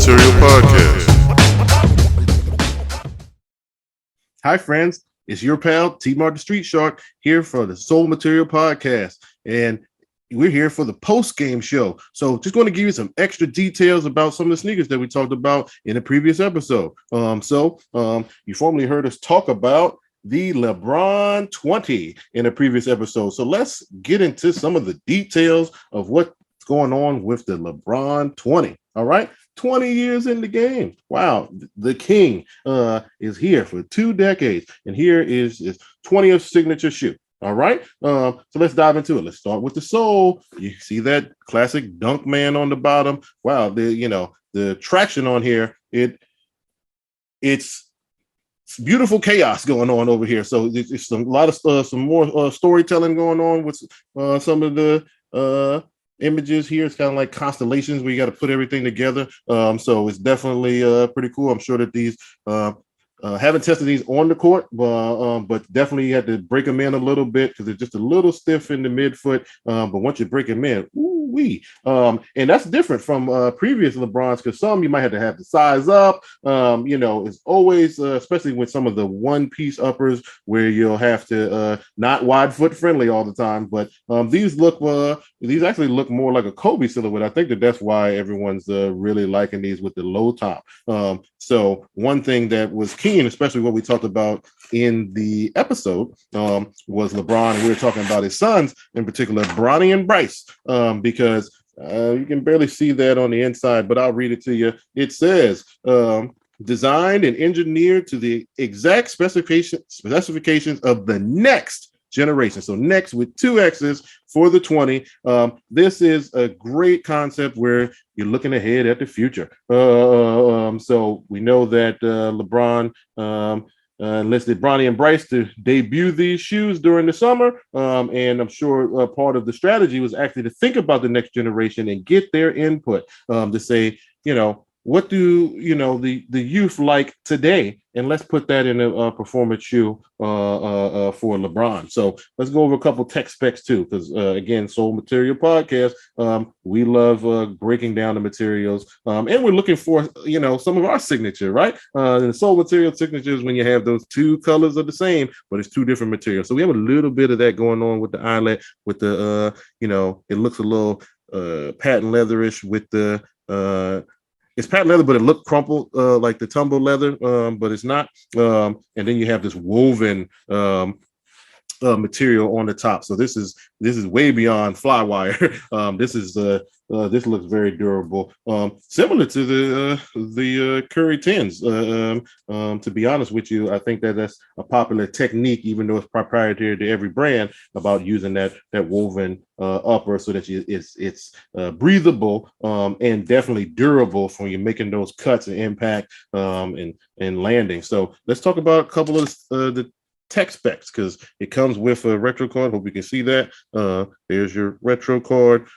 Material Podcast. Hi, friends. It's your pal, T-Mark the Street Shark, here for the Soul Material Podcast. And we're here for the post-game show. So just going to give you some extra details about some of the sneakers that we talked about in a previous episode. You formerly heard us talk about the Lebron 20 in a previous episode. So let's get into some of the details of what's going on with the Lebron 20. All right. 20 years in the game. Wow. The king is here for 2 decades. And here is his 20th signature shoe. All right. So let's dive into it. Let's start with the sole. You see that classic dunk man on the bottom. Wow. The traction on here, it's beautiful chaos going on over here. So it's a lot of some more storytelling going on with some of the images here. It's kind of like constellations where you got to put everything together. So it's definitely pretty cool. I'm sure that these haven't tested these on the court, but definitely you had to break them in a little bit because it's just a little stiff in the midfoot. But once you break them in, ooh-wee. And that's different from previous LeBrons because some you might have to have the size up. It's always, especially with some of the one-piece uppers where you'll have to not wide foot friendly all the time. But these actually look more like a Kobe silhouette. I think that's why everyone's really liking these with the low top. So one thing that was key, and especially what we talked about in the episode, was LeBron. And we were talking about his sons, in particular, Bronny and Bryce, because you can barely see that on the inside, but I'll read it to you. It says, designed and engineered to the exact specifications of the next generation. So next with 2 X's for the 20. This is a great concept where you're looking ahead at the future. So we know that LeBron enlisted Bronny and Bryce to debut these shoes during the summer. And I'm sure part of the strategy was actually to think about the next generation and get their input to say, what do the youth like today, and let's put that in a performance shoe for LeBron. So let's go over a couple tech specs too, because again, Soul Material Podcast, we love breaking down the materials, and we're looking for some of our signature, right? And the Soul Material signatures when you have those 2 colors are the same, but it's 2 different materials. So we have a little bit of that going on with the eyelet, with the it looks a little patent leatherish with the it's patent leather, but it looked crumpled like the tumble leather, but it's not. And then you have this woven material on the top. So this is way beyond fly wire. This looks very durable, similar to the Curry 10s. To be honest with you, I think that's a popular technique, even though it's proprietary to every brand, about using that woven upper so that it's breathable and definitely durable for you making those cuts and impact and landing. So let's talk about a couple of the tech specs, because it comes with a retro card. Hope you can see that. There's your retro card.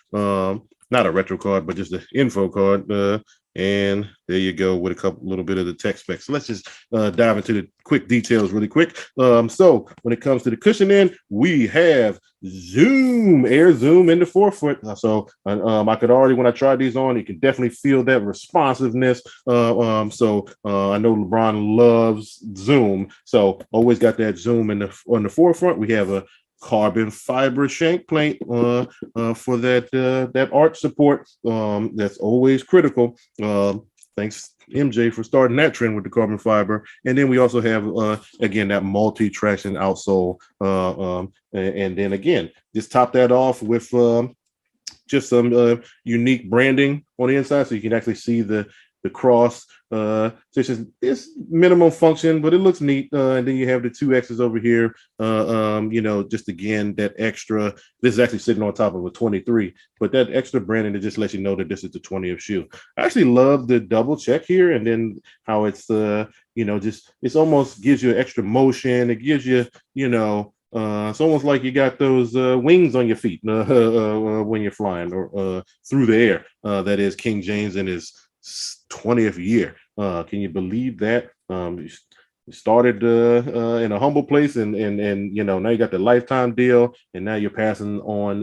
Not a retro card, but just the info card. And there you go with a little bit of the tech specs. So let's just dive into the quick details really quick. So when it comes to the cushioning, we have air zoom in the forefoot. So I could already, when I tried these on, you can definitely feel that responsiveness. So I know LeBron loves zoom. So always got that zoom on the forefront. We have a carbon fiber shank plate for that arch support. That's always critical. Thanks MJ for starting that trend with the carbon fiber. And then we also have again that multi-traction outsole. And then again, just top that off with just some unique branding on the inside, so you can actually see the cross. So it's minimum function, but it looks neat. And then you have the 2 X's over here. Just again, that extra. This is actually sitting on top of a 23, but that extra branding to just let you know that this is the 20th shoe. I actually love the double check here, and then how it's it's almost gives you extra motion. It gives you it's almost like you got those wings on your feet when you're flying or through the air. That is King James in his 20th year. Can you believe that? started in a humble place, and now you got the lifetime deal, and now you're passing on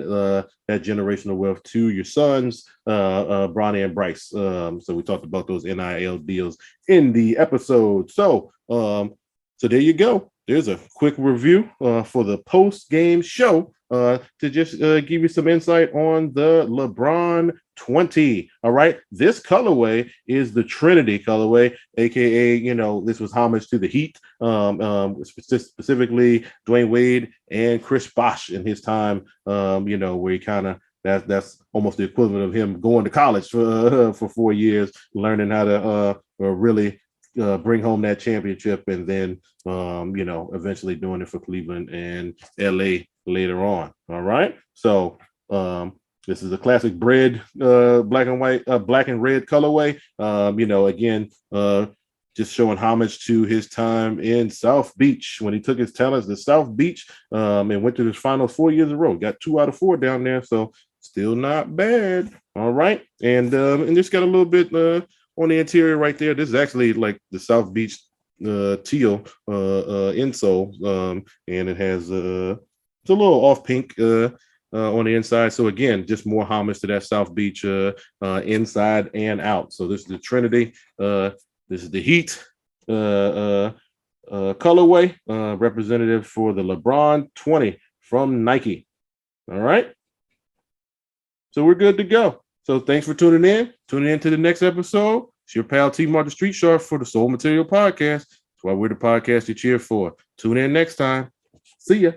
that generational wealth to your sons, Bronny and Bryce. So we talked about those NIL deals in the episode. So there you go. There's a quick review for the post-game show to just give you some insight on the LeBron 20. All right. This colorway is the Trinity colorway, aka, this was homage to the Heat, specifically Dwayne Wade and Chris Bosh in his time, where he kind of that's almost the equivalent of him going to college for 4 years, learning how to really bring home that championship, and then eventually doing it for Cleveland and LA later on. All right. So this is a classic bread, black and white, black and red colorway. Again, just showing homage to his time in South Beach when he took his talents to South Beach and went to his finals 4 years in a row. Got 2 out of 4 down there, so still not bad. All right, and just got a little bit on the interior right there. This is actually like the South Beach teal insole, and it has it's a little off pink on the inside. So again, just more homage to that South Beach inside and out. So this is the Trinity. This is the Heat colorway, representative for the LeBron 20 from Nike. All right. So we're good to go. So thanks for tuning in. Tune in to the next episode. It's your pal T Martin Street Sharp for the Soul Material Podcast. That's why we're the podcast you cheer for. Tune in next time. See ya.